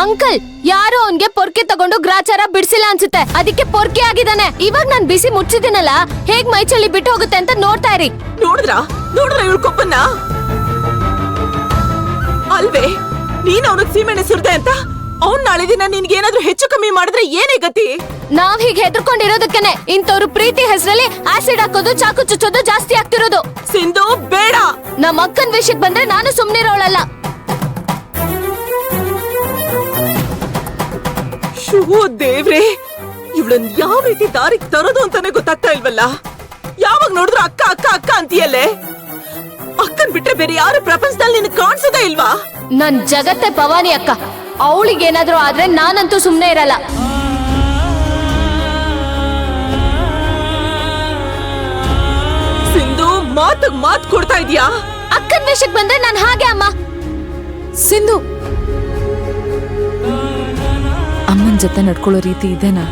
Uncle, ಯಾರೋ ಅವನ್ಗೆ ಪೊರ್ಕೆ ತಗೊಂಡು ಗ್ರಾಚಾರ ಬಿಡ್ಸಿಲ್ಲ ಅನ್ಸುತ್ತೆ, ಅದಕ್ಕೆ ಪೊರ್ಕೆ ಆಗಿದ್ದಾನೆ. ಇವಾಗ ನಾನ್ ಬಿಸಿ ಮುಚ್ಚಿದ್ದೀನಲ್ಲ, ಹೇಗ್ ಮೈ ಚಳಿ ಬಿಟ್ಟು ಹೋಗುತ್ತೆ ಅಂತ ನೋಡ್ತಾ ಇರಿ. ನೋಡಿದ್ರ ಇವಳು ಕೊಪ್ಪನ್ನ ಅಲ್ವೇ, ನೀನ್ ಅವನಿಗೆ ಸೀಮೆಣ್ಣೆ ಸುರಿದೆ ಅಂತ ಅವ್ನ್ ನಾಳೆ ದಿನ ನಿನ್ಗೇನಾದ್ರೂ ಹೆಚ್ಚು ಕಮ್ಮಿ ಮಾಡಿದ್ರೆ ಏನೇ ಗತಿ? ನಾವ್ ಹೀಗೆ ಹೆದರ್ಕೊಂಡಿರೋದಕ್ಕೇನೆ ಇಂಥವ್ರು ಪ್ರೀತಿ ಹೆಸರಲ್ಲಿ ಆಸಿಡ್ ಹಾಕೋದು, ಚಾಕು ಚುಚ್ಚೋದು ಜಾಸ್ತಿ ಆಗ್ತಿರೋದು. ಸಿಂಧು ಬೇಡ. ನಮ್ಮ ಅಕ್ಕನ್ ವಿಷಯಕ್ಕೆ ಬಂದ್ರೆ ನಾನು ಸುಮ್ನಿರೋಳಲ್ಲ. ಶೋ ದೇವ್ರೆ, ಇವಳನ್ ಯಾವ ರೀತಿ ದಾರಿಗೆ ತರೋದು ಅಂತಾನೆ ಗೊತ್ತಾಗ್ತಾ ಇಲ್ವಲ್ಲ. ಯಾವಾಗ ನೋಡಿದ್ರು ಅಕ್ಕ ಅಕ್ಕ ಅಕ್ಕ ಅಂತೀಯಲ್ಲೇ. ಅಕ್ಕನ್ ಬಿಟ್ರೆ ಬೇರೆ ಯಾರು ಪ್ರಪಂಚದಲ್ಲಿ ನಿನ್ ಕಾಣಿಸೋದೇ ಇಲ್ವಾ? ನನ್ ಜಗತ್ತೆ ಭವಾನಿ ಅಕ್ಕ, ಅವಳಿಗೇನಾದ್ರೂ ಆದ್ರೆ ನಾನಂತೂ ಸುಮ್ನೆ ಇರಲ್ಲ. ಸಿಂಧು ಮಾತ್ ಕೊಡ್ತಾ ಇದೀಯಾ? ಅಕ್ಕನ್ ವಿಷಯಕ್ಕೆ ಬಂದ್ರೆ ನಾನು ಹಾಗೆ ಅಮ್ಮ. ಸಿಂಧು, ಅಮ್ಮನ್ ಜೊತೆ ನಡ್ಕೊಳ್ಳೋ ರೀತಿ ಇದೇನಾ?